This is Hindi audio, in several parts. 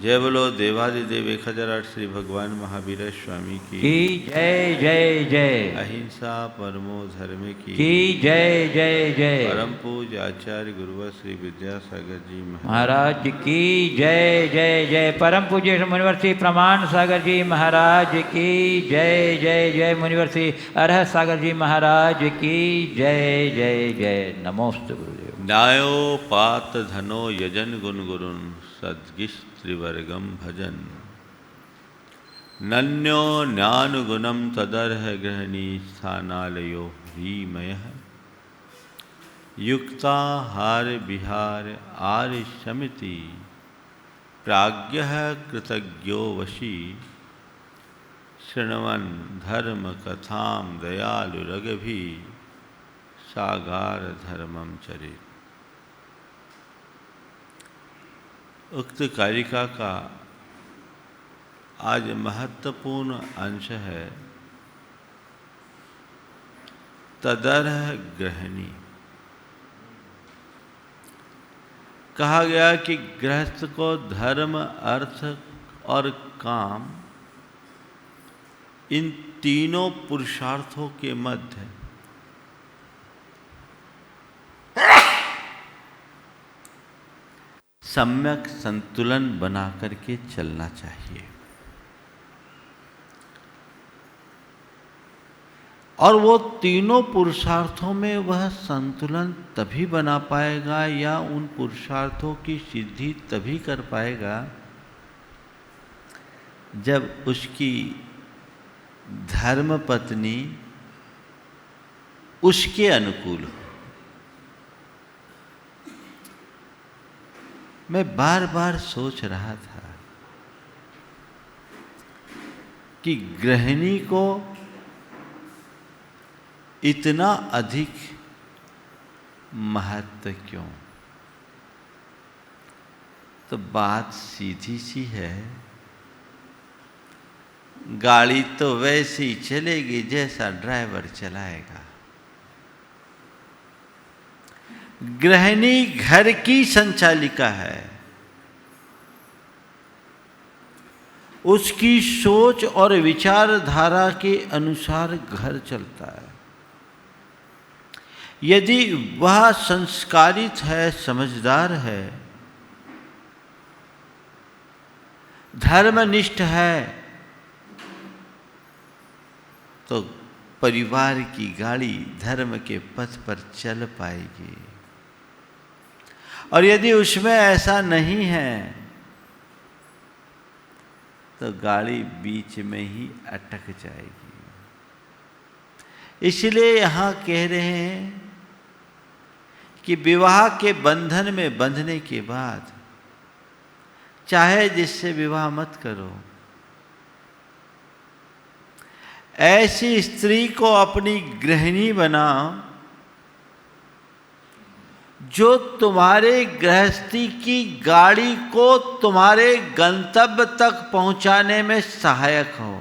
जय बोलो देवादिदेव 1008 श्री भगवान महावीर स्वामी की जय जय जय। अहिंसा परमो धर्म की जय जय जय। परम पूज्य आचार्य गुरुवर श्री विद्यासागर जी महाराज की जय जय जय। परम पूज्य मुनिवर श्री प्रमाण सागर जी महाराज की जय जय जय। मुनिवर श्री अरहत सागर जी महाराज की जय जय जय। नमोस्तु गुरुदेव। न्यायो पात धनो यजन गुण गुरुन सद्गिश त्रिवर्गम भजन नन्यो ज्ञानुगुणम तदर्ह गृहणी स्थानालयो ह्रीमय युक्ताहार विहार आर्य समिति प्राज्ञ कृतज्ञो वशी शृण्वन् धर्म कथाम दयालु रगभि सागार धर्मम चरित। उक्त कारिका का आज महत्वपूर्ण अंश है तदर्ह गृहिणी। कहा गया कि गृहस्थ को धर्म अर्थ और काम इन तीनों पुरुषार्थों के मध्य सम्यक संतुलन बना करके चलना चाहिए। और वो तीनों पुरुषार्थों में वह संतुलन तभी बना पाएगा या उन पुरुषार्थों की सिद्धि तभी कर पाएगा जब उसकी धर्मपत्नी उसके अनुकूल हो। मैं बार बार सोच रहा था कि गृहिणी को इतना अधिक महत्व क्यों। तो बात सीधी सी है, गाड़ी तो वैसे ही चलेगी जैसा ड्राइवर चलाएगा। गृहिणी घर की संचालिका है, उसकी सोच और विचारधारा के अनुसार घर चलता है। यदि वह संस्कारित है, समझदार है, धर्मनिष्ठ है, तो परिवार की गाड़ी धर्म के पथ पर चल पाएगी। और यदि उसमें ऐसा नहीं है तो गाड़ी बीच में ही अटक जाएगी। इसलिए यहाँ कह रहे हैं कि विवाह के बंधन में बंधने के बाद चाहे जिससे विवाह मत करो, ऐसी स्त्री को अपनी गृहिणी बनाओ जो तुम्हारे गृहस्थी की गाड़ी को तुम्हारे गंतव्य तक पहुंचाने में सहायक हो।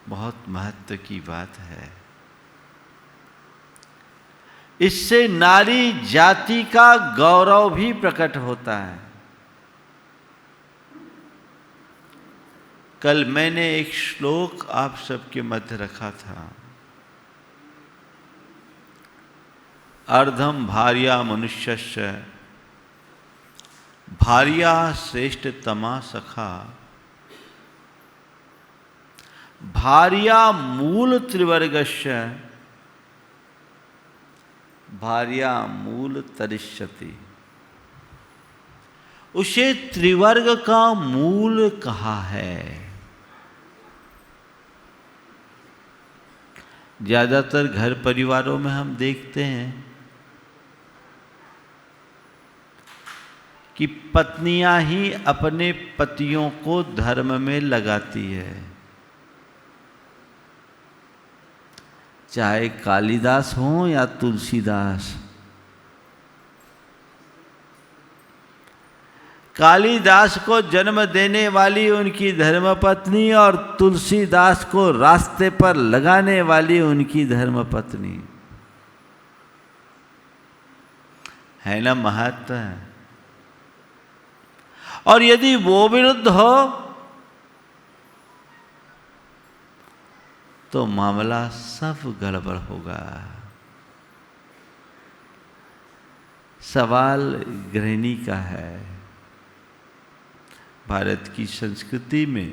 बहुत महत्व की बात है। इससे नारी जाति का गौरव भी प्रकट होता है। कल मैंने एक श्लोक आप सबके मध्य रखा था, अर्धम भार्या मनुष्यस्य भार्या श्रेष्ठतमा सखा भार्या मूल त्रिवर्गस्य भार्या मूल तरिष्यति। उसे त्रिवर्ग का मूल कहा है। ज्यादातर घर परिवारों में हम देखते हैं कि पत्नियां ही अपने पतियों को धर्म में लगाती है। चाहे कालिदास हो या तुलसीदास। कालिदास को जन्म देने वाली उनकी धर्मपत्नी और तुलसीदास को रास्ते पर लगाने वाली उनकी धर्मपत्नी। है ना महत्व। और यदि वो विरुद्ध हो तो मामला सब गड़बड़ होगा। सवाल गृहिणी का है। भारत की संस्कृति में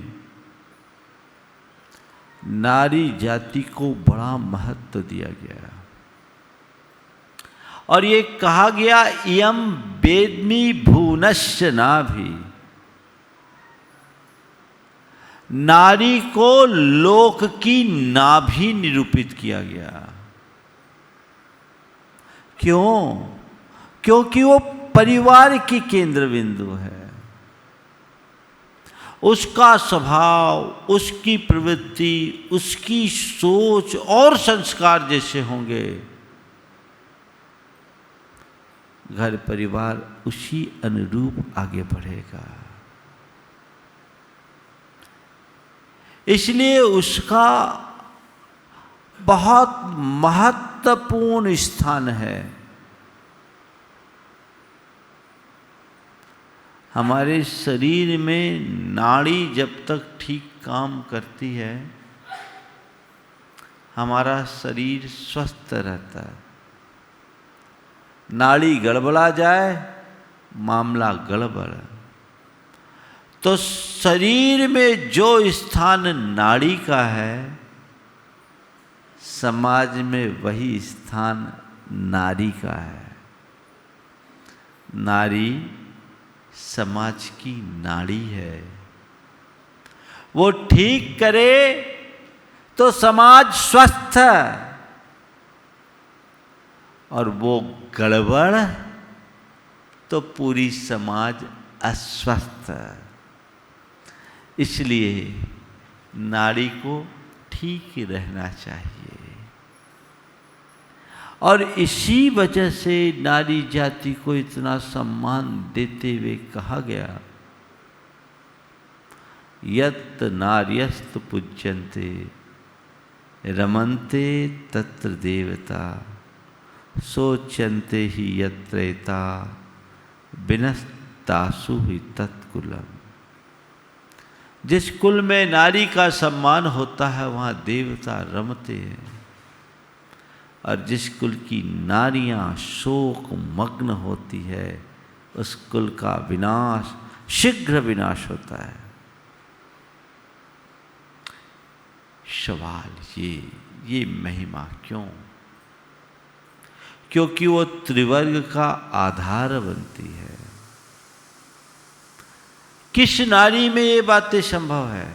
नारी जाति को बड़ा महत्व दिया गया और ये कहा गया इयं वेद्मि भुवनस्य नाभि। नारी को लोक की नाभि निरूपित किया गया। क्यों? क्योंकि वो परिवार की केंद्र बिंदु है। उसका स्वभाव, उसकी प्रवृत्ति, उसकी सोच और संस्कार जैसे होंगे, घर परिवार उसी अनुरूप आगे बढ़ेगा। इसलिए उसका बहुत महत्वपूर्ण स्थान है। हमारे शरीर में नाड़ी जब तक ठीक काम करती है, हमारा शरीर स्वस्थ रहता है। नाड़ी गड़बड़ा जाए, मामला गड़बड़। तो शरीर में जो स्थान नाड़ी का है, समाज में वही स्थान नारी का है। नारी समाज की नाड़ी है। वो ठीक करे तो समाज स्वस्थ है, और वो गड़बड़ तो पूरी समाज अस्वस्थ है। इसलिए नारी को ठीक रहना चाहिए। और इसी वजह से नारी जाति को इतना सम्मान देते हुए कहा गया, यत् नार्यस्तु पूज्यन्ते रमन्ते तत्र देवता सोच्यन्ते ही यत्रैता विनस्तासु ही तत्कुलम्। जिस कुल में नारी का सम्मान होता है वहाँ देवता रमते हैं, और जिस कुल की नारियां शोक मग्न होती है उस कुल का विनाश, शीघ्र विनाश होता है। सवाल ये महिमा क्यों? क्योंकि वो त्रिवर्ग का आधार बनती है। किस नारी में ये बातें संभव है?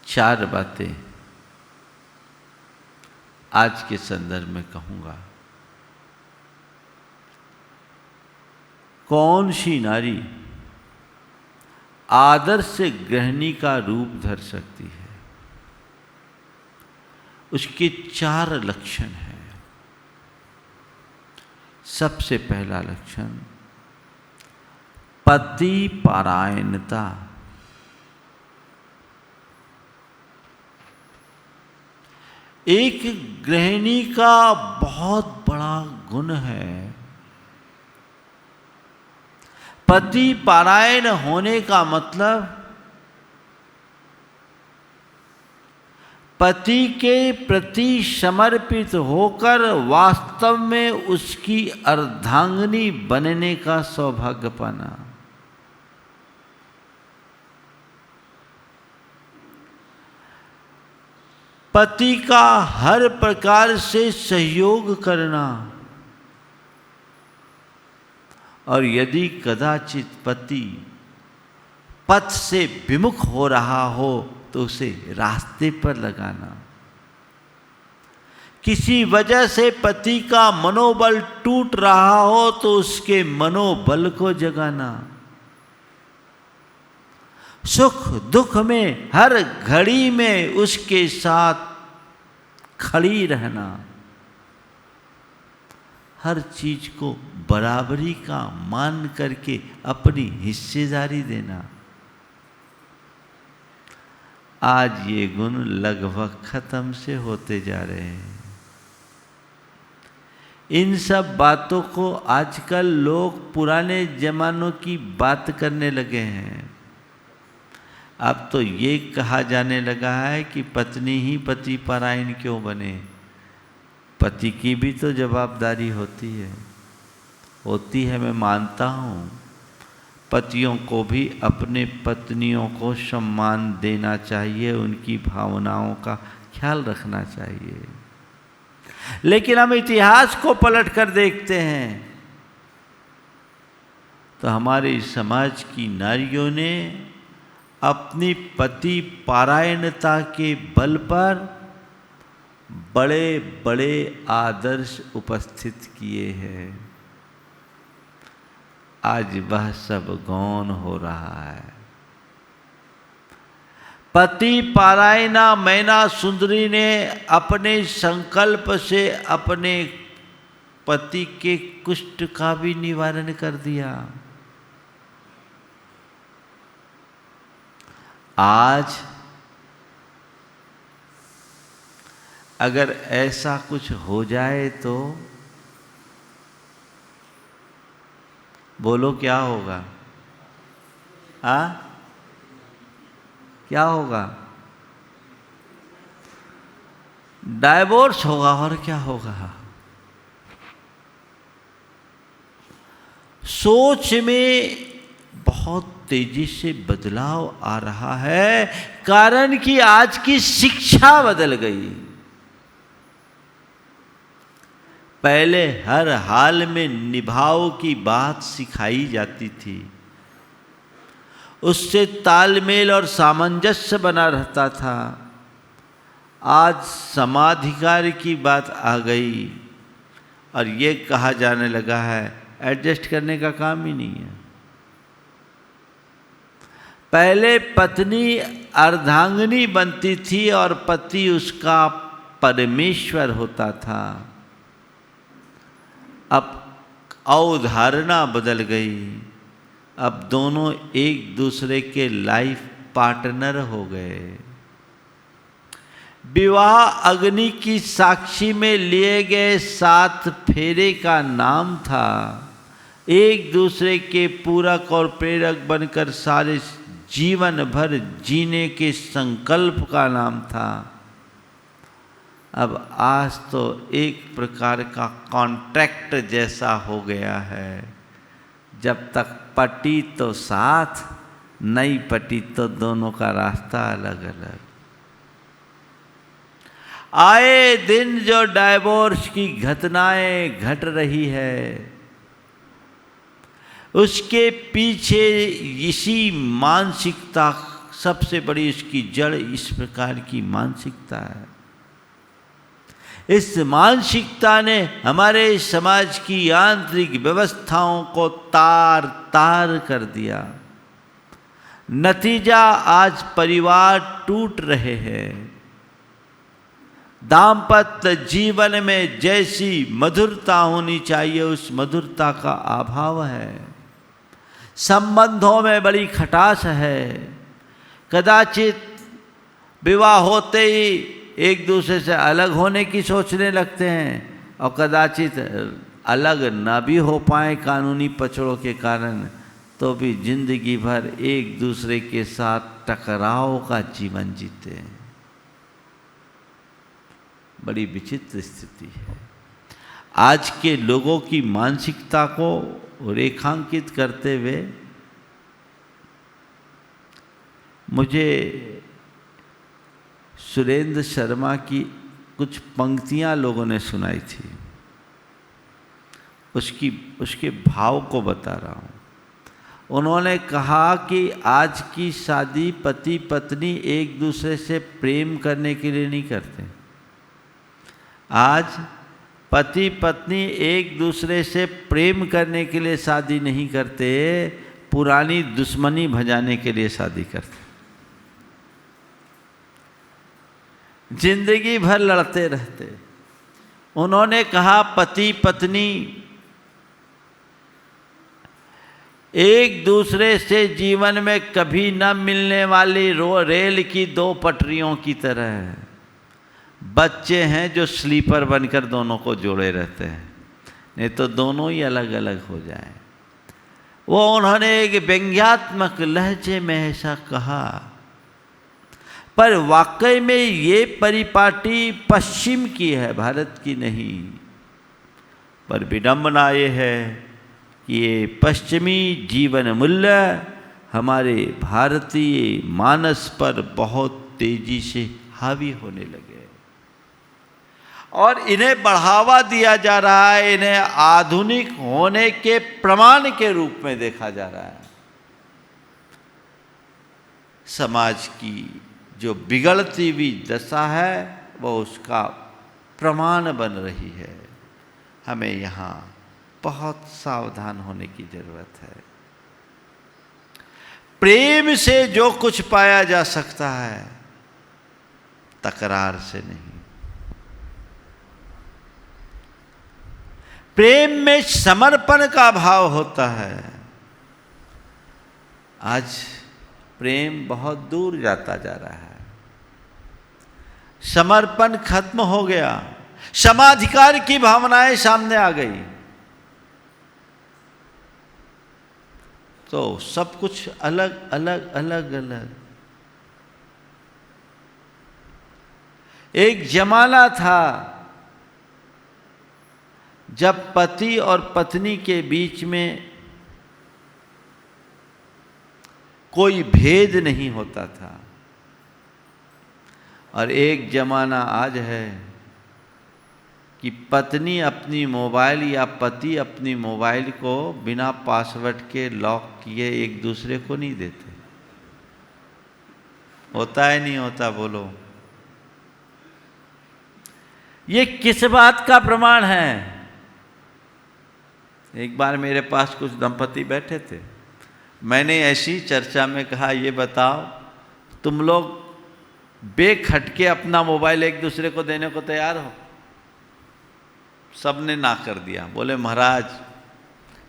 4 बातें आज के संदर्भ में कहूंगा। कौन सी नारी आदर्श गृहिणी का रूप धर सकती है? उसके 4 लक्षण हैं। सबसे पहला लक्षण पति परायणता। एक गृहिणी का बहुत बड़ा गुण है पति परायण होने का मतलब पति के प्रति समर्पित होकर वास्तव में उसकी अर्धांगिनी बनने का सौभाग्य पाना। पति का हर प्रकार से सहयोग करना, और यदि कदाचित पति पथ से विमुख हो रहा हो तो उसे रास्ते पर लगाना। किसी वजह से पति का मनोबल टूट रहा हो तो उसके मनोबल को जगाना। सुख दुख में हर घड़ी में उसके साथ खड़ी रहना। हर चीज को बराबरी का मान करके अपनी हिस्सेदारी देना। आज ये गुण लगभग खत्म से होते जा रहे हैं। इन सब बातों को आजकल लोग पुराने जमानों की बात करने लगे हैं। अब तो ये कहा जाने लगा है कि पत्नी ही पति परायण क्यों बने। पति की भी तो जवाबदारी होती है, मैं मानता हूँ। पतियों को भी अपने पत्नियों को सम्मान देना चाहिए, उनकी भावनाओं का ख्याल रखना चाहिए। लेकिन हम इतिहास को पलट कर देखते हैं तो हमारे समाज की नारियों ने अपनी पति पारायणता के बल पर बड़े बड़े आदर्श उपस्थित किए हैं। आज वह सब गौण हो रहा है। पति पारायणा मैना सुंदरी ने अपने संकल्प से अपने पति के कुष्ठ का भी निवारण कर दिया। आज अगर ऐसा कुछ हो जाए तो बोलो क्या होगा? क्या होगा? डाइवोर्स होगा। और क्या होगा? सोच में बहुत तेजी से बदलाव आ रहा है, कारण कि आज की शिक्षा बदल गई। पहले हर हाल में निभाव की बात सिखाई जाती थी, उससे तालमेल और सामंजस्य बना रहता था। आज समाधिकार की बात आ गई और ये कहा जाने लगा है एडजस्ट करने का काम ही नहीं है। पहले पत्नी अर्धांगिनी बनती थी और पति उसका परमेश्वर होता था। अब अवधारणा बदल गई। अब दोनों एक दूसरे के लाइफ पार्टनर हो गए। विवाह अग्नि की साक्षी में लिए गए 7 फेरे का नाम था। एक दूसरे के पूरक और प्रेरक बनकर सारे जीवन भर जीने के संकल्प का नाम था। अब आज तो एक प्रकार का कॉन्ट्रैक्ट जैसा हो गया है। जब तक पटी तो साथ, नहीं पटी तो दोनों का रास्ता अलग अलग। आए दिन जो डाइवोर्स की घटनाएं घट रही है, उसके पीछे इसी मानसिकता, सबसे बड़ी इसकी जड़ इस प्रकार की मानसिकता है। इस मानसिकता ने हमारे समाज की आंतरिक व्यवस्थाओं को तार तार कर दिया। नतीजा आज परिवार टूट रहे हैं। दाम्पत्य जीवन में जैसी मधुरता होनी चाहिए उस मधुरता का अभाव है। संबंधों में बड़ी खटास है। कदाचित विवाह होते ही एक दूसरे से अलग होने की सोचने लगते हैं और कदाचित अलग ना भी हो पाए कानूनी पचड़ों के कारण, तो भी जिंदगी भर एक दूसरे के साथ टकराव का जीवन जीते हैं। बड़ी विचित्र स्थिति है। आज के लोगों की मानसिकता को रेखांकित करते हुए मुझे सुरेंद्र शर्मा की कुछ पंक्तियां लोगों ने सुनाई थी। उसके भाव को बता रहा हूँ। उन्होंने कहा कि आज की शादी पति पत्नी एक दूसरे से प्रेम करने के लिए नहीं करते। आज पति पत्नी एक दूसरे से प्रेम करने के लिए शादी नहीं करते, पुरानी दुश्मनी भजाने के लिए शादी करते। जिंदगी भर लड़ते रहते। उन्होंने कहा पति पत्नी एक दूसरे से जीवन में कभी न मिलने वाली रेल की 2 पटरियों की तरह है। बच्चे हैं जो स्लीपर बनकर दोनों को जोड़े रहते हैं। नहीं तो दोनों ही अलग अलग हो जाएं। वो उन्होंने एक व्यंग्यात्मक लहजे में ऐसा कहा, पर वाकई में ये परिपाटी पश्चिम की है, भारत की नहीं। पर विडंबना ये है कि ये पश्चिमी जीवन मूल्य हमारे भारतीय मानस पर बहुत तेजी से हावी होने लगे और इन्हें बढ़ावा दिया जा रहा है, इन्हें आधुनिक होने के प्रमाण के रूप में देखा जा रहा है। समाज की जो बिगड़ती हुई दशा है वो उसका प्रमाण बन रही है। हमें यहाँ बहुत सावधान होने की जरूरत है। प्रेम से जो कुछ पाया जा सकता है, तकरार से नहीं। प्रेम में समर्पण का भाव होता है। आज प्रेम बहुत दूर जाता जा रहा है, समर्पण खत्म हो गया, समाधिकार की भावनाएं सामने आ गई, तो सब कुछ अलग अलग अलग अलग। एक जमाना था जब पति और पत्नी के बीच में कोई भेद नहीं होता था, और एक जमाना आज है कि पत्नी अपनी मोबाइल या पति अपनी मोबाइल को बिना पासवर्ड के लॉक किए एक दूसरे को नहीं देते। होता है नहीं होता, बोलो। ये किस बात का प्रमाण है? एक बार मेरे पास कुछ दंपति बैठे थे, मैंने ऐसी चर्चा में कहा, ये बताओ तुम लोग बेखटके अपना मोबाइल एक दूसरे को देने को तैयार हो? सबने ना कर दिया। बोले महाराज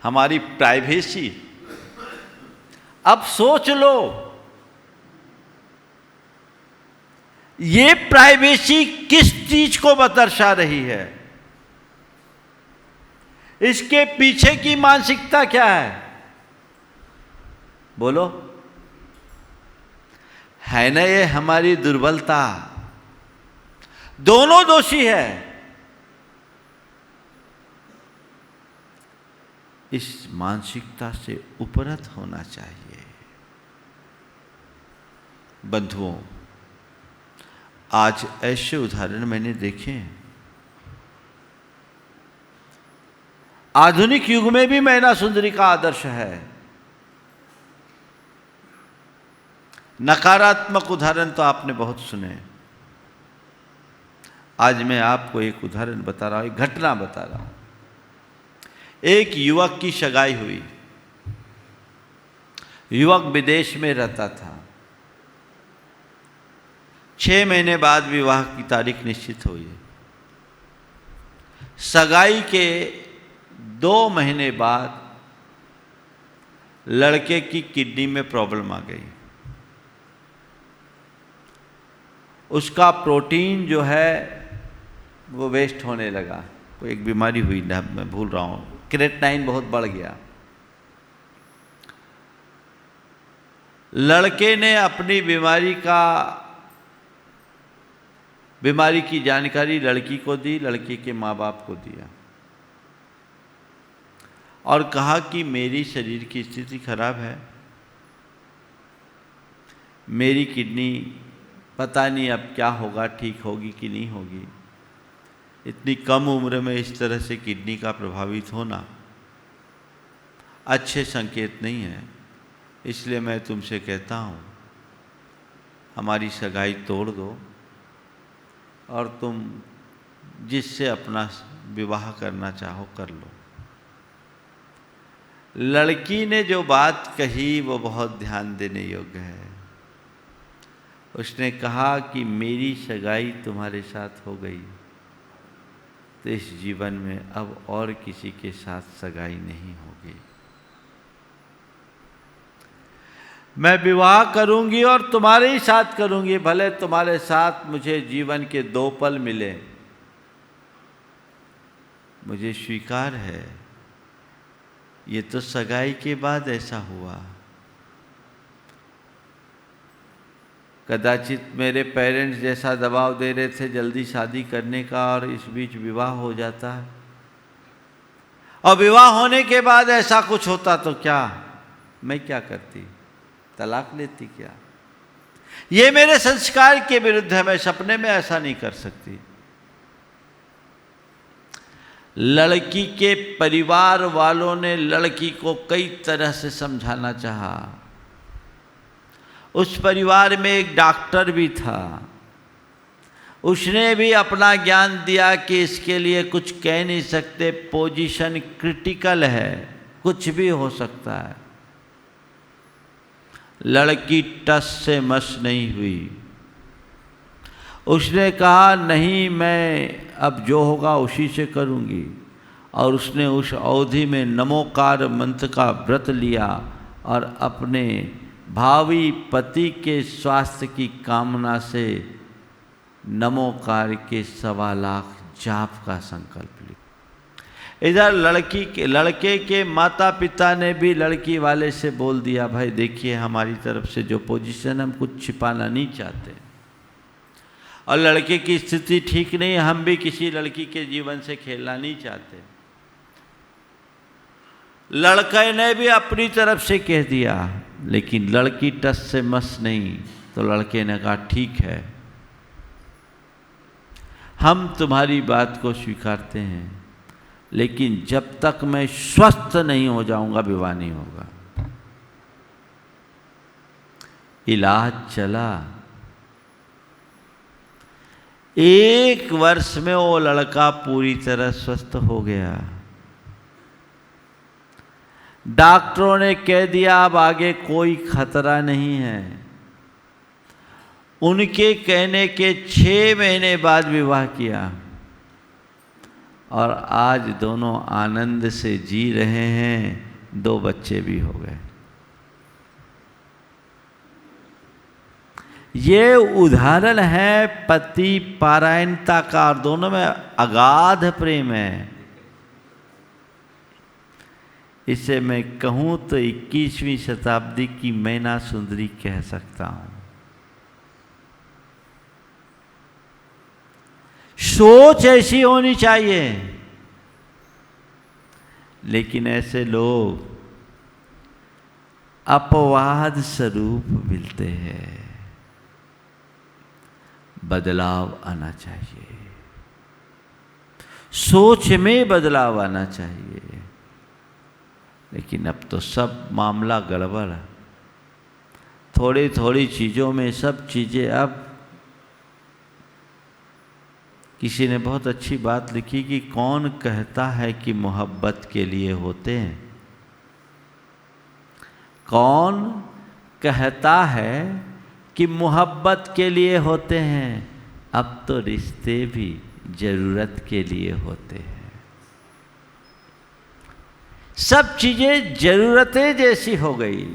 हमारी प्राइवेसी। अब सोच लो, ये प्राइवेसी किस चीज को दर्शा रही है? इसके पीछे की मानसिकता क्या है? बोलो। है ना ये हमारी दुर्बलता? दोनों दोषी है। इस मानसिकता से उपरत होना चाहिए। बंधुओं, आज ऐसे उदाहरण मैंने देखे हैं। आधुनिक युग में भी मैना सुंदरी का आदर्श है। नकारात्मक उदाहरण तो आपने बहुत सुने। आज मैं आपको एक उदाहरण बता रहा हूं, एक घटना बता रहा हूं। एक युवक की सगाई हुई। युवक विदेश में रहता था। 6 महीने बाद विवाह की तारीख निश्चित हुई। सगाई के 2 महीने बाद लड़के की किडनी में प्रॉब्लम आ गई। उसका प्रोटीन जो है वो वेस्ट होने लगा। कोई एक बीमारी हुई, मैं भूल रहा हूँ, क्रेटनाइन बहुत बढ़ गया। लड़के ने अपनी बीमारी की जानकारी लड़की को दी, लड़की के माँ बाप को दिया और कहा कि मेरी शरीर की स्थिति खराब है, मेरी किडनी पता नहीं अब क्या होगा, ठीक होगी कि नहीं होगी। इतनी कम उम्र में इस तरह से किडनी का प्रभावित होना अच्छे संकेत नहीं है। इसलिए मैं तुमसे कहता हूँ हमारी सगाई तोड़ दो और तुम जिससे अपना विवाह करना चाहो कर लो। लड़की ने जो बात कही वो बहुत ध्यान देने योग्य है। उसने कहा कि मेरी सगाई तुम्हारे साथ हो गई तो इस जीवन में अब और किसी के साथ सगाई नहीं होगी। मैं विवाह करूंगी और तुम्हारे ही साथ करूंगी, भले तुम्हारे साथ मुझे जीवन के 2 पल मिले। मुझे स्वीकार है, ये तो सगाई के बाद ऐसा हुआ। कदाचित मेरे पेरेंट्स जैसा दबाव दे रहे थे जल्दी शादी करने का, और इस बीच विवाह हो जाता है, और विवाह होने के बाद ऐसा कुछ होता तो क्या, मैं क्या करती, तलाक लेती क्या? ये मेरे संस्कार के विरुद्ध है, मैं सपने में ऐसा नहीं कर सकती। लड़की के परिवार वालों ने लड़की को कई तरह से समझाना चाहा। उस परिवार में एक डॉक्टर भी था, उसने भी अपना ज्ञान दिया कि इसके लिए कुछ कह नहीं सकते, पोजीशन क्रिटिकल है, कुछ भी हो सकता है। लड़की टस से मस नहीं हुई। उसने कहा नहीं, मैं अब जो होगा उसी से करूंगी, और उसने उस अवधि में नमोकार मंत्र का व्रत लिया और अपने भावी पति के स्वास्थ्य की कामना से नमोकार के 1.25 लाख जाप का संकल्प लिया। इधर लड़के के माता पिता ने भी लड़की वाले से बोल दिया, भाई देखिए हमारी तरफ से जो पोजीशन हम कुछ छिपाना नहीं चाहते, और लड़के की स्थिति ठीक नहीं है, हम भी किसी लड़की के जीवन से खेलना नहीं चाहते। लड़के ने भी अपनी तरफ से कह दिया, लेकिन लड़की टस से मस नहीं, तो लड़के ने कहा ठीक है, हम तुम्हारी बात को स्वीकारते हैं, लेकिन जब तक मैं स्वस्थ नहीं हो जाऊंगा विवाह नहीं होगा। इलाज चला, 1 वर्ष में वो लड़का पूरी तरह स्वस्थ हो गया। डॉक्टरों ने कह दिया अब आगे कोई खतरा नहीं है। उनके कहने के 6 महीने बाद विवाह किया, और आज दोनों आनंद से जी रहे हैं, 2 बच्चे भी हो गए। ये उदाहरण है पति पारायणता का, और दोनों में अगाध प्रेम है। इसे मैं कहूँ तो 21वीं शताब्दी की मैना सुंदरी कह सकता हूँ। सोच ऐसी होनी चाहिए, लेकिन ऐसे लोग अपवाद स्वरूप मिलते हैं। बदलाव आना चाहिए, सोच में बदलाव आना चाहिए, लेकिन अब तो सब मामला गड़बड़ है। थोड़ी थोड़ी चीज़ों में सब चीज़ें अब, किसी ने बहुत अच्छी बात लिखी कि कौन कहता है कि मोहब्बत के लिए होते हैं, कौन कहता है कि मोहब्बत के लिए होते हैं, अब तो रिश्ते भी जरूरत के लिए होते हैं। सब चीजें जरूरतें जैसी हो गई।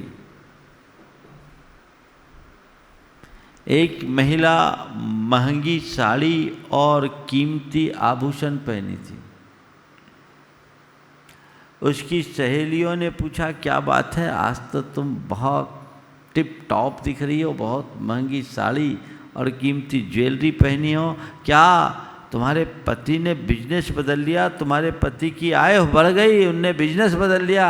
एक महिला महंगी साड़ी और कीमती आभूषण पहनी थी। उसकी सहेलियों ने पूछा क्या बात है, आज तो तुम बहुत टिप टॉप दिख रही हो, बहुत महंगी साड़ी और कीमती ज्वेलरी पहनी हो, क्या तुम्हारे पति ने बिजनेस बदल लिया, तुम्हारे पति की आय बढ़ गई, उनने बिजनेस बदल लिया?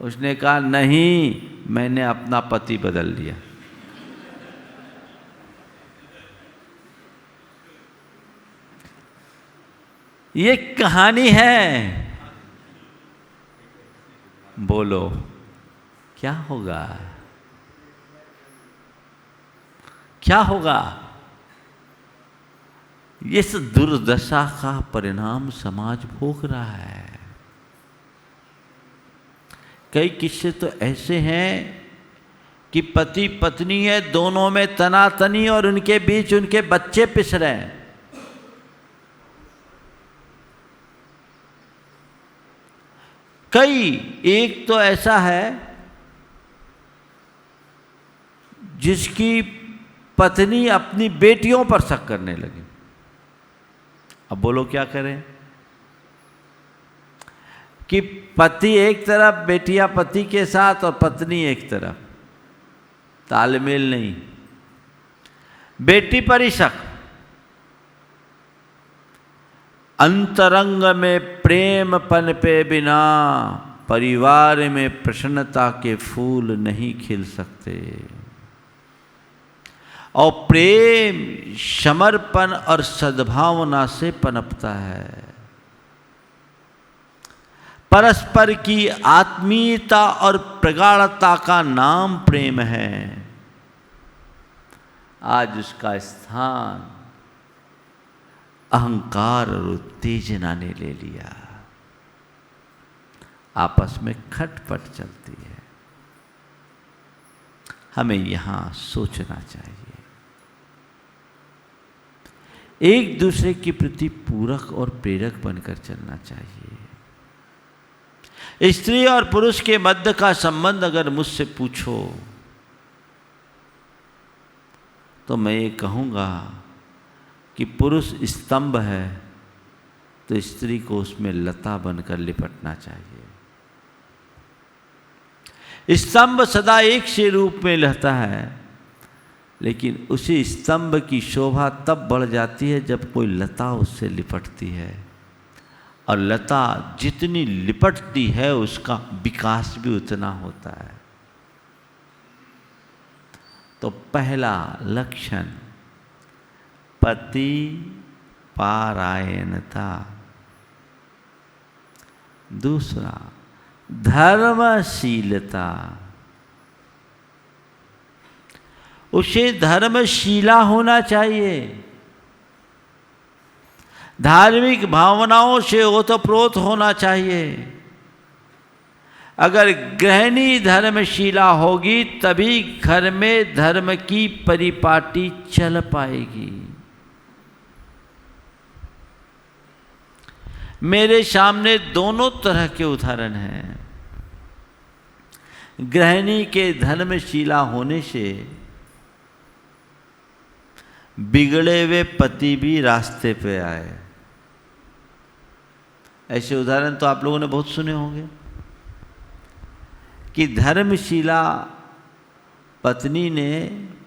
उसने कहा नहीं, मैंने अपना पति बदल लिया। ये कहानी है। बोलो क्या होगा, क्या होगा? इस दुर्दशा का परिणाम समाज भोग रहा है। कई किस्से तो ऐसे हैं कि पति पत्नी है, दोनों में तनातनी और उनके बीच उनके बच्चे पिस रहे हैं। एक तो ऐसा है जिसकी पत्नी अपनी बेटियों पर शक करने लगी। अब बोलो क्या करें? कि पति एक तरफ, बेटियां पति के साथ और पत्नी एक तरफ, तालमेल नहीं। बेटी पर ही शक, अंतरंग में प्रेम पनपे बिना परिवार में प्रसन्नता के फूल नहीं खिल सकते। और प्रेम समर्पण और सद्भावना से पनपता है। परस्पर की आत्मीयता और प्रगाढ़ता का नाम प्रेम है। आज उसका स्थान अहंकार और उत्तेजना ने ले लिया। आपस में खटपट चलती है। हमें यहां सोचना चाहिए, एक दूसरे के प्रति पूरक और प्रेरक बनकर चलना चाहिए। स्त्री और पुरुष के मध्य का संबंध अगर मुझसे पूछो तो मैं ये कहूँगा कि पुरुष स्तंभ है तो स्त्री को उसमें लता बनकर लिपटना चाहिए। स्तंभ सदा एक से रूप में रहता है, लेकिन उसी स्तंभ की शोभा तब बढ़ जाती है जब कोई लता उससे लिपटती है। और लता जितनी लिपटती है उसका विकास भी उतना होता है। तो पहला लक्षण पति पारायणता, दूसरा धर्मशीलता, उसे धर्मशीला होना चाहिए। धार्मिक भावनाओं से ओतप्रोत होना चाहिए। अगर गृहिणी धर्मशीला होगी तभी घर में धर्म की परिपाटी चल पाएगी। मेरे सामने दोनों तरह के उदाहरण हैं। गृहिणी के धर्मशीला होने से बिगड़े हुए पति भी रास्ते पे आए। ऐसे उदाहरण तो आप लोगों ने बहुत सुने होंगे कि धर्मशीला पत्नी ने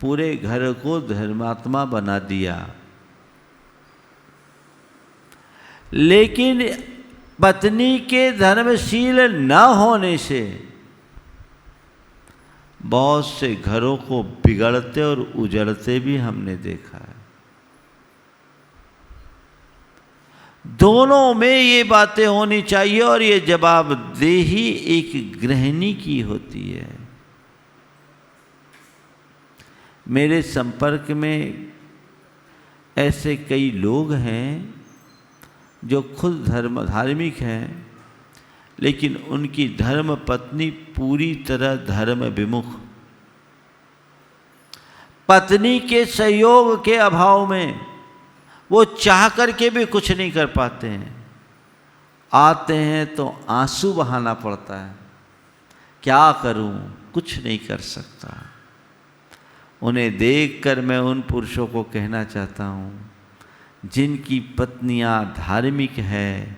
पूरे घर को धर्मात्मा बना दिया, लेकिन पत्नी के धर्मशील न होने से बहुत से घरों को बिगड़ते और उजड़ते भी हमने देखा है। दोनों में ये बातें होनी चाहिए और ये जवाबदेही एक गृहिणी की होती है। मेरे संपर्क में ऐसे कई लोग हैं जो खुद धार्मिक हैं, लेकिन उनकी धर्म पत्नी पूरी तरह धर्म विमुख, पत्नी के सहयोग के अभाव में वो चाह करके भी कुछ नहीं कर पाते हैं। आते हैं तो आंसू बहाना पड़ता है, क्या करूं, कुछ नहीं कर सकता। उन्हें देखकर मैं उन पुरुषों को कहना चाहता हूं जिनकी पत्नियां धार्मिक है,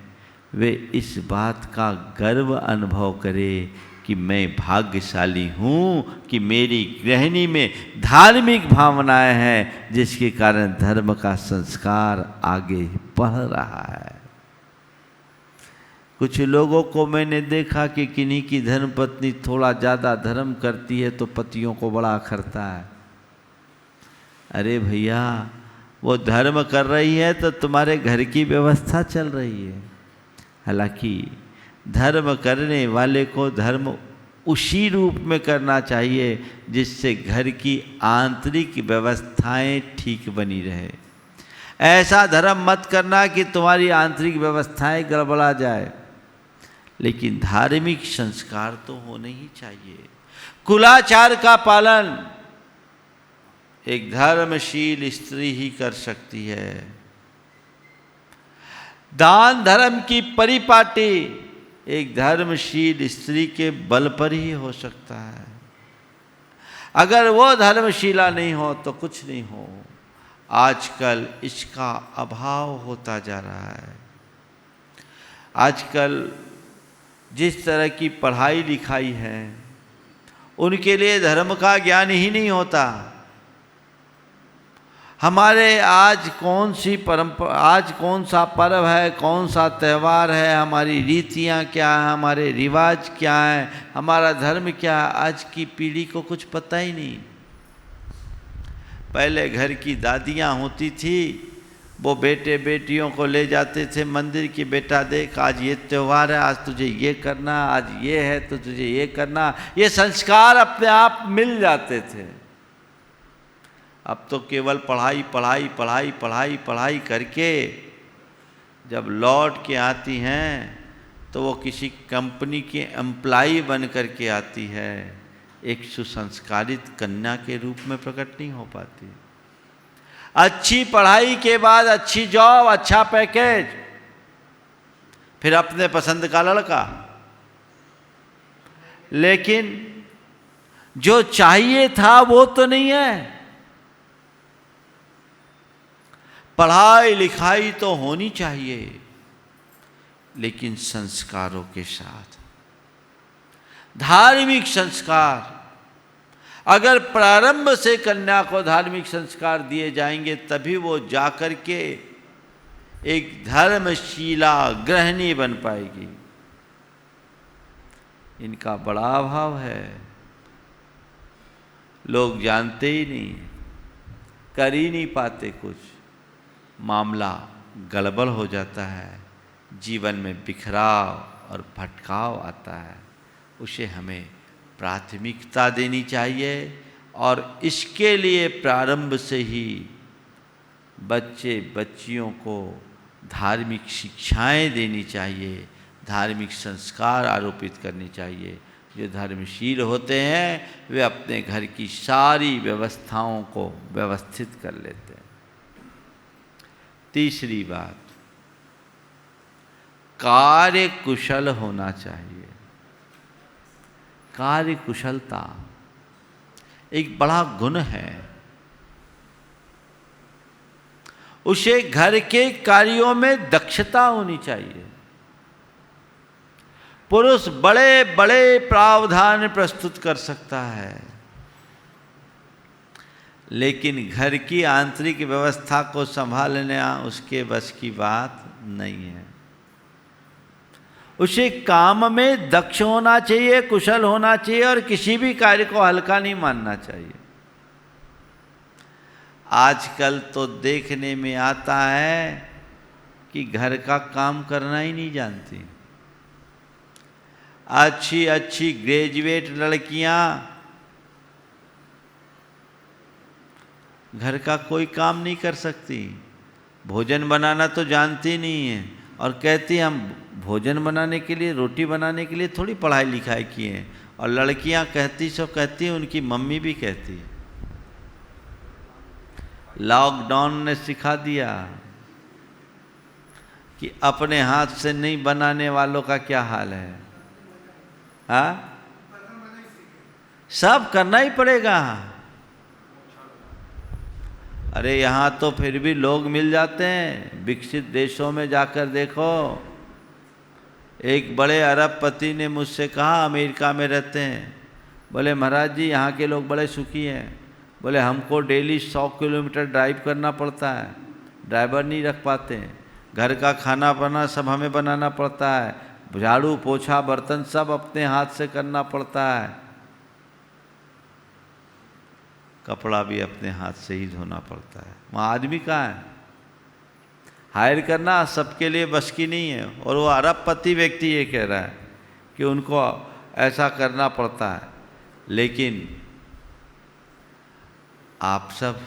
वे इस बात का गर्व अनुभव करें कि मैं भाग्यशाली हूँ कि मेरी गृहिणी में धार्मिक भावनाएं हैं, जिसके कारण धर्म का संस्कार आगे बढ़ रहा है। कुछ लोगों को मैंने देखा कि किन्हीं की धर्मपत्नी थोड़ा ज़्यादा धर्म करती है तो पतियों को बड़ा अखरता है। अरे भैया, वो धर्म कर रही है तो तुम्हारे घर की व्यवस्था चल रही है। हालांकि धर्म करने वाले को धर्म उसी रूप में करना चाहिए जिससे घर की आंतरिक व्यवस्थाएं ठीक बनी रहे। ऐसा धर्म मत करना कि तुम्हारी आंतरिक व्यवस्थाएं गड़बड़ा जाए, लेकिन धार्मिक संस्कार तो होने ही चाहिए। कुलाचार का पालन एक धर्मशील स्त्री ही कर सकती है। दान धर्म की परिपाटी एक धर्मशील स्त्री के बल पर ही हो सकता है। अगर वो धर्मशीला नहीं हो तो कुछ नहीं हो। आजकल इसका अभाव होता जा रहा है। आजकल जिस तरह की पढ़ाई लिखाई है, उनके लिए धर्म का ज्ञान ही नहीं होता। हमारे आज कौन सी परंपरा, आज कौन सा पर्व है, कौन सा त्यौहार है, हमारी रीतियाँ क्या हैं, हमारे रिवाज क्या हैं, हमारा धर्म क्या है, आज की पीढ़ी को कुछ पता ही नहीं। पहले घर की दादियाँ होती थी, वो बेटे बेटियों को ले जाते थे मंदिर कि बेटा देख आज ये त्यौहार है, आज तुझे ये करना, आज ये है तो तुझे ये करना। ये संस्कार अपने आप मिल जाते थे। अब तो केवल पढ़ाई पढ़ाई पढ़ाई पढ़ाई पढ़ाई करके जब लौट के आती हैं तो वो किसी कंपनी के एम्प्लॉय बन करके आती है, एक सुसंस्कारित कन्या के रूप में प्रकट नहीं हो पाती। अच्छी पढ़ाई के बाद अच्छी जॉब, अच्छा पैकेज, फिर अपने पसंद का लड़का, लेकिन जो चाहिए था वो तो नहीं है। पढ़ाई लिखाई तो होनी चाहिए, लेकिन संस्कारों के साथ, धार्मिक संस्कार। अगर प्रारंभ से कन्या को धार्मिक संस्कार दिए जाएंगे तभी वो जाकर के एक धर्मशीला गृहिणी बन पाएगी। इनका बड़ा अभाव है, लोग जानते ही नहीं, कर ही नहीं पाते कुछ, मामला गड़बड़ हो जाता है, जीवन में बिखराव और भटकाव आता है। उसे हमें प्राथमिकता देनी चाहिए और इसके लिए प्रारंभ से ही बच्चे बच्चियों को धार्मिक शिक्षाएं देनी चाहिए, धार्मिक संस्कार आरोपित करनी चाहिए। जो धर्मशील होते हैं वे अपने घर की सारी व्यवस्थाओं को व्यवस्थित कर लेते हैं। तीसरी बात, कार्य कुशल होना चाहिए। कार्य कुशलता एक बड़ा गुण है। उसे घर के कार्यों में दक्षता होनी चाहिए। पुरुष बड़े बड़े प्रावधान प्रस्तुत कर सकता है, लेकिन घर की आंतरिक व्यवस्था को संभालना उसके बस की बात नहीं है। उसे काम में दक्ष होना चाहिए, कुशल होना चाहिए और किसी भी कार्य को हल्का नहीं मानना चाहिए। आजकल तो देखने में आता है कि घर का काम करना ही नहीं जानती। अच्छी अच्छी ग्रेजुएट लड़कियां घर का कोई काम नहीं कर सकती, भोजन बनाना तो जानती नहीं है और कहती हम भोजन बनाने के लिए, रोटी बनाने के लिए थोड़ी पढ़ाई लिखाई की है। और लड़कियां कहती सो कहती हैं, उनकी मम्मी भी कहती है। लॉकडाउन ने सिखा दिया कि अपने हाथ से नहीं बनाने वालों का क्या हाल है। हाँ, सब करना ही पड़ेगा। अरे यहाँ तो फिर भी लोग मिल जाते हैं। विकसित देशों में जाकर देखो, एक बड़े अरबपति ने मुझसे कहा, अमेरिका में रहते हैं, बोले महाराज जी यहाँ के लोग बड़े सुखी हैं। बोले हमको डेली 100 किलोमीटर ड्राइव करना पड़ता है, ड्राइवर नहीं रख पाते हैं, घर का खाना बना सब हमें बनाना पड़ता है, झाड़ू पोछा बर्तन सब अपने हाथ से करना पड़ता है, कपड़ा भी अपने हाथ से ही धोना पड़ता है। वहाँ आदमी कहाँ है? हायर करना सबके लिए बस की नहीं है। और वो अरबपति व्यक्ति ये कह रहा है कि उनको ऐसा करना पड़ता है। लेकिन आप सब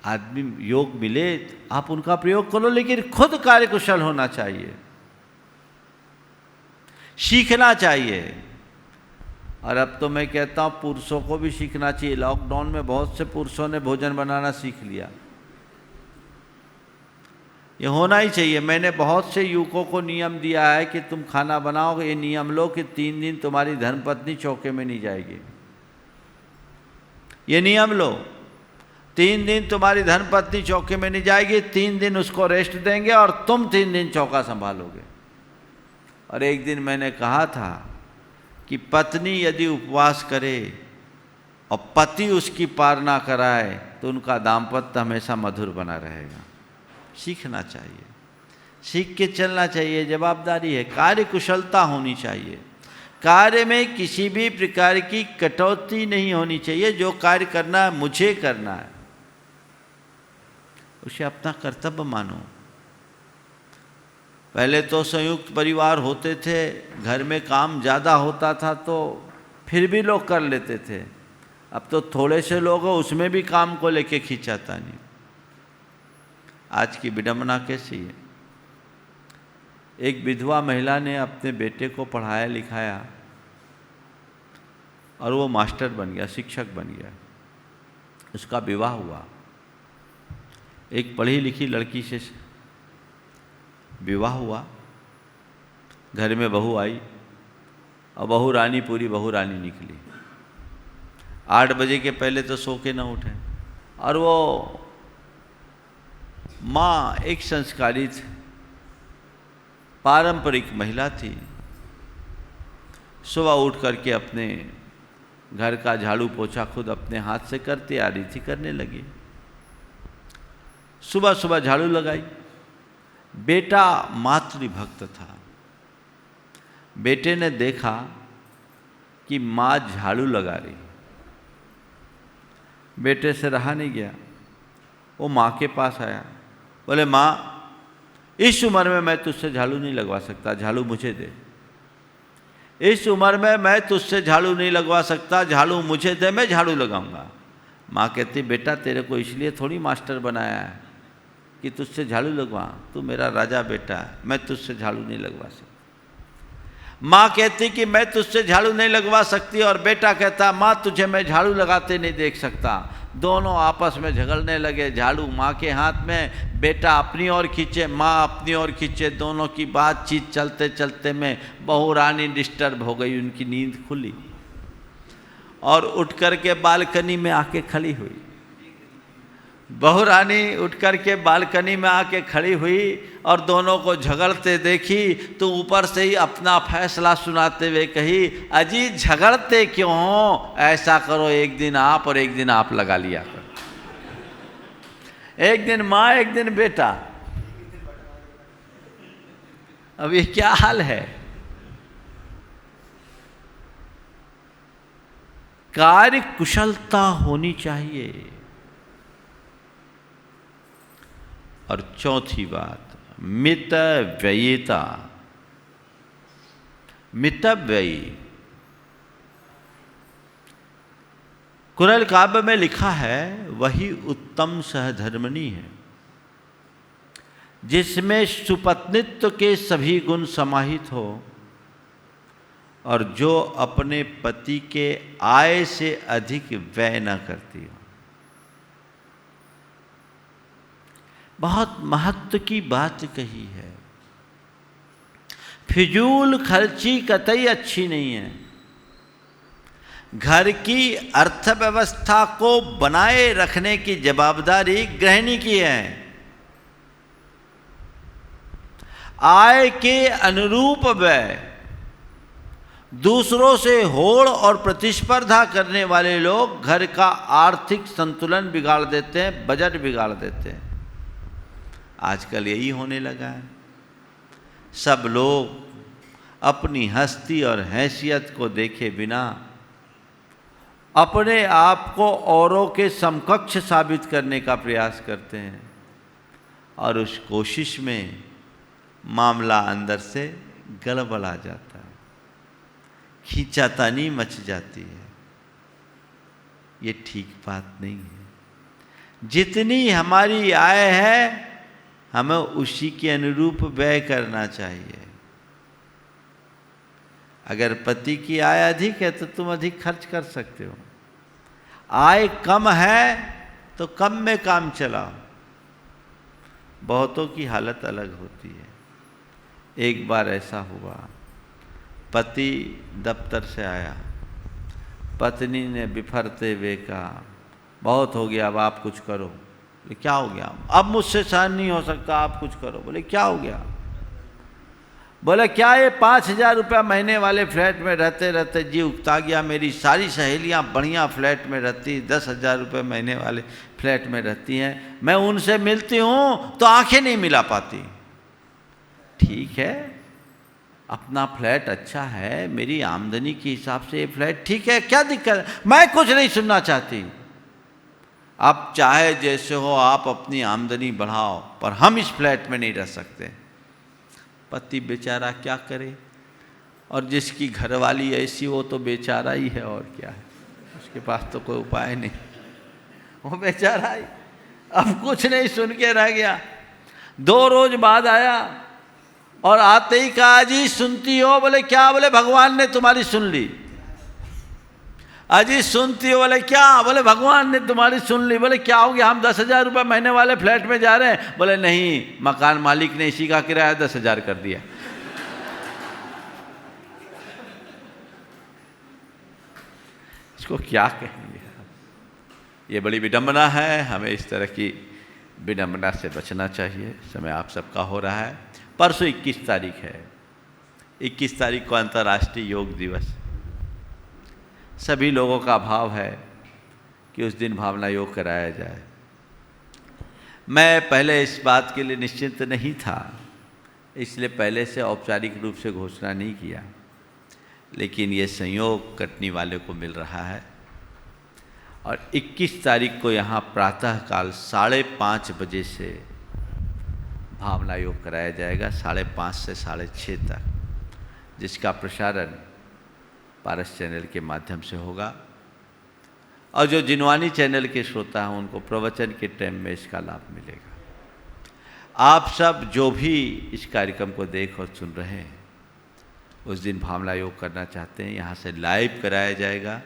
आदमी योग मिले आप उनका प्रयोग करो, लेकिन खुद कार्यकुशल होना चाहिए, सीखना चाहिए। और अब तो मैं कहता हूँ पुरुषों को भी सीखना चाहिए। लॉकडाउन में बहुत से पुरुषों ने भोजन बनाना सीख लिया, ये होना ही चाहिए। मैंने बहुत से युवकों को नियम दिया है कि तुम खाना बनाओगे, ये नियम लो कि 3 दिन तुम्हारी धर्मपत्नी चौके में नहीं जाएगी। ये नियम लो, 3 दिन तुम्हारी धर्मपत्नी चौके में नहीं जाएगी, 3 दिन उसको रेस्ट देंगे और तुम 3 दिन चौका संभालोगे। और एक दिन मैंने कहा था कि पत्नी यदि उपवास करे और पति उसकी पालना कराए तो उनका दाम्पत्य हमेशा मधुर बना रहेगा। सीखना चाहिए, सीख के चलना चाहिए। जवाबदारी है, कार्य कुशलता होनी चाहिए, कार्य में किसी भी प्रकार की कटौती नहीं होनी चाहिए। जो कार्य करना है मुझे करना है, उसे अपना कर्तव्य मानो। पहले तो संयुक्त परिवार होते थे, घर में काम ज़्यादा होता था तो फिर भी लोग कर लेते थे। अब तो थोड़े से लोग हो, उसमें भी काम को लेके खींचाता नहीं। आज की विडंबना कैसी है। एक विधवा महिला ने अपने बेटे को पढ़ाया लिखाया और वो मास्टर बन गया, शिक्षक बन गया। उसका विवाह हुआ, एक पढ़ी लिखी लड़की से विवाह हुआ। घर में बहू आई और बहू रानी, पूरी बहू रानी निकली। 8 बजे के पहले तो सो के न उठे। और वो माँ एक संस्कारित पारंपरिक महिला थी। सुबह उठ करके अपने घर का झाड़ू पोछा खुद अपने हाथ से करती आ रही थी, करने लगी। सुबह सुबह झाड़ू लगाई। बेटा मातृभक्त था। बेटे ने देखा कि माँ झाड़ू लगा रही, बेटे से रहा नहीं गया। वो माँ के पास आया, बोले माँ इस उम्र में मैं तुझसे झाड़ू नहीं लगवा सकता, झाड़ू मुझे दे। इस उम्र में मैं तुझसे झाड़ू नहीं लगवा सकता, झाड़ू मुझे दे, मैं झाड़ू लगाऊंगा। माँ कहती बेटा तेरे को इसलिए थोड़ी मास्टर बनाया है कि तुझसे झाड़ू लगवा, तू मेरा राजा बेटा है, मैं तुझसे झाड़ू नहीं लगवा सकता। माँ कहती कि मैं तुझसे झाड़ू नहीं लगवा सकती और बेटा कहता माँ तुझे मैं झाड़ू लगाते नहीं देख सकता। दोनों आपस में झगड़ने लगे। झाड़ू माँ के हाथ में, बेटा अपनी ओर खींचे, माँ अपनी ओर खींचे। दोनों की बातचीत चलते चलते में बहू रानी डिस्टर्ब हो गई, उनकी नींद खुली और उठ कर के बालकनी में आके खड़ी हुई। बहू रानी उठ कर के बालकनी में आके खड़ी हुई और दोनों को झगड़ते देखी तो ऊपर से ही अपना फैसला सुनाते हुए कही अजी झगड़ते क्यों हो, ऐसा करो एक दिन आप और एक दिन आप लगा लिया करो। एक दिन माँ एक दिन बेटा। अब ये क्या हाल है। कार्य कुशलता होनी चाहिए। और चौथी बात मितव्ययिता। मितव्ययी कुरल काव्य में लिखा है वही उत्तम सहधर्मिणी है जिसमें सुपत्नित्व के सभी गुण समाहित हो और जो अपने पति के आय से अधिक व्यय न करती हो। बहुत महत्व की बात कही है। फिजूल खर्ची कतई अच्छी नहीं है। घर की अर्थव्यवस्था को बनाए रखने की जवाबदारी गृहिणी की है। आय के अनुरूप व्यय। दूसरों से होड़ और प्रतिस्पर्धा करने वाले लोग घर का आर्थिक संतुलन बिगाड़ देते हैं, बजट बिगाड़ देते हैं। आजकल यही होने लगा है। सब लोग अपनी हस्ती और हैसियत को देखे बिना अपने आप को औरों के समकक्ष साबित करने का प्रयास करते हैं और उस कोशिश में मामला अंदर से गड़बड़ा जाता है, खींचातानी मच जाती है। ये ठीक बात नहीं है। जितनी हमारी आय है हमें उसी के अनुरूप व्यय करना चाहिए। अगर पति की आय अधिक है तो तुम अधिक खर्च कर सकते हो। आय कम है तो कम में काम चलाओ। बहुतों की हालत अलग होती है। एक बार ऐसा हुआ, पति दफ्तर से आया, पत्नी ने बिफरते हुए कहा बहुत हो गया, अब आप कुछ करो। बोले क्या हो गया? अब मुझसे सहन नहीं हो सकता, आप कुछ करो। बोले क्या हो गया? बोले क्या ये 5,000 रुपया महीने वाले फ्लैट में रहते रहते जी उकता गया। मेरी सारी सहेलियां बढ़िया फ्लैट में रहती, 10,000 रुपये महीने वाले फ्लैट में रहती हैं, मैं उनसे मिलती हूँ तो आंखें नहीं मिला पाती। ठीक है, अपना फ्लैट अच्छा है, मेरी आमदनी के हिसाब से ये फ्लैट ठीक है, क्या दिक्कत है, मैं कुछ नहीं सुनना चाहती। आप चाहे जैसे हो, आप अपनी आमदनी बढ़ाओ, पर हम इस फ्लैट में नहीं रह सकते। पति बेचारा क्या करे, और जिसकी घरवाली ऐसी वो तो बेचारा ही है, और क्या है, उसके पास तो कोई उपाय नहीं, वो बेचारा ही अब कुछ नहीं सुन के रह गया। 2 रोज बाद आया और आते ही कहा जी सुनती हो? बोले क्या? बोले भगवान ने तुम्हारी सुन ली। अजी सुनती हो? बोले क्या? बोले भगवान ने तुम्हारी सुन ली। बोले क्या हो गया? हम 10,000 रुपये महीने वाले फ्लैट में जा रहे हैं। बोले नहीं, मकान मालिक ने इसी का किराया 10,000 कर दिया। इसको क्या कहेंगे? ये बड़ी विडंबना है, हमें इस तरह की विडंबना से बचना चाहिए। समय आप सबका हो रहा है। परसों 21 तारीख है, 21 तारीख को अंतर्राष्ट्रीय योग दिवस। सभी लोगों का भाव है कि उस दिन भावना योग कराया जाए। मैं पहले इस बात के लिए निश्चिंत नहीं था, इसलिए पहले से औपचारिक रूप से घोषणा नहीं किया, लेकिन ये संयोग कटनी वाले को मिल रहा है और 21 तारीख को यहाँ प्रातःकाल 5:30 बजे से भावना योग कराया जाएगा, 5:30 से 6:30 तक, जिसका प्रसारण पारस चैनल के माध्यम से होगा। और जो जिनवानी चैनल के श्रोता हैं उनको प्रवचन के टाइम में इसका लाभ मिलेगा। आप सब जो भी इस कार्यक्रम को देख और सुन रहे हैं, उस दिन भावना योग करना चाहते हैं, यहाँ से लाइव कराया जाएगा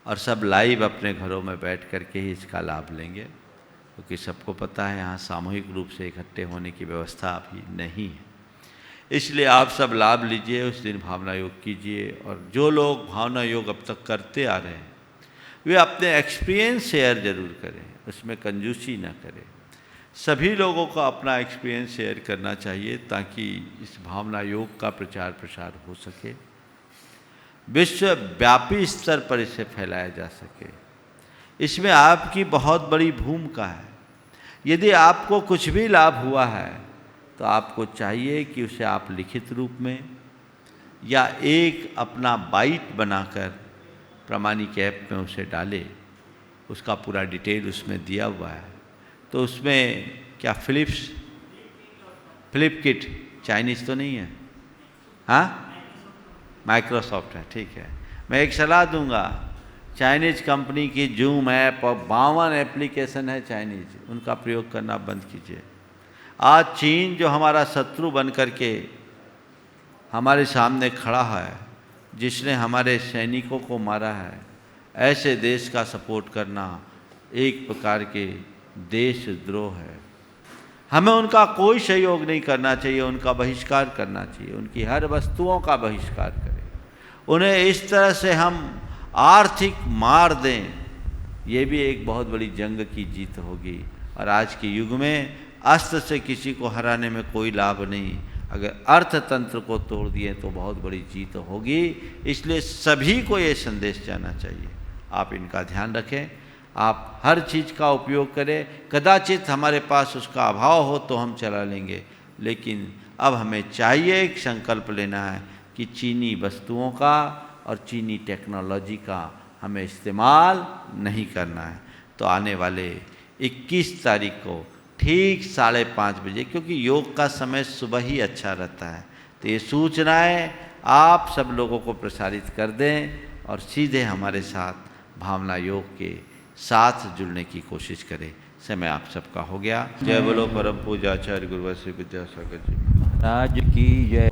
और सब लाइव अपने घरों में बैठ कर के ही इसका लाभ लेंगे, क्योंकि सबको पता है यहाँ सामूहिक रूप से इकट्ठे होने की व्यवस्था अभी नहीं है। इसलिए आप सब लाभ लीजिए, उस दिन भावना योग कीजिए। और जो लोग भावना योग अब तक करते आ रहे हैं वे अपने एक्सपीरियंस शेयर जरूर करें, उसमें कंजूसी ना करें। सभी लोगों को अपना एक्सपीरियंस शेयर करना चाहिए ताकि इस भावना योग का प्रचार प्रसार हो सके, विश्वव्यापी स्तर पर इसे फैलाया जा सके। इसमें आपकी बहुत बड़ी भूमिका है। यदि आपको कुछ भी लाभ हुआ है तो आपको चाहिए कि उसे आप लिखित रूप में या एक अपना बाइट बनाकर प्रामाणिक ऐप में उसे डालें। उसका पूरा डिटेल उसमें दिया हुआ है। तो उसमें क्या फ्लिप किट चाइनीज़ तो नहीं है? हाँ, माइक्रोसॉफ्ट है, ठीक है। मैं एक सलाह दूंगा, चाइनीज़ कंपनी की जूम ऐप और 52 एप्लीकेशन है चाइनीज़, उनका प्रयोग करना बंद कीजिए। आज चीन जो हमारा शत्रु बन कर के हमारे सामने खड़ा है, जिसने हमारे सैनिकों को मारा है, ऐसे देश का सपोर्ट करना एक प्रकार के देशद्रोह है। हमें उनका कोई सहयोग नहीं करना चाहिए, उनका बहिष्कार करना चाहिए, उनकी हर वस्तुओं का बहिष्कार करें। उन्हें इस तरह से हम आर्थिक मार दें, ये भी एक बहुत बड़ी जंग की जीत होगी। और आज के युग में अस्त्र से किसी को हराने में कोई लाभ नहीं, अगर अर्थतंत्र को तोड़ दिए तो बहुत बड़ी जीत होगी। इसलिए सभी को ये संदेश जाना चाहिए। आप इनका ध्यान रखें, आप हर चीज़ का उपयोग करें। कदाचित हमारे पास उसका अभाव हो तो हम चला लेंगे, लेकिन अब हमें चाहिए एक संकल्प लेना है कि चीनी वस्तुओं का और चीनी टेक्नोलॉजी का हमें इस्तेमाल नहीं करना है। तो आने वाले 21 तारीख को ठीक 5:30 बजे, क्योंकि योग का समय सुबह ही अच्छा रहता है, तो ये सूचनाएं आप सब लोगों को प्रसारित कर दें और सीधे हमारे साथ भावना योग के साथ जुड़ने की कोशिश करें। समय आप सबका हो गया। जय बोलो परम पूज्य आचार्य गुरुवर श्री विद्यासागर जी महाराज की जय।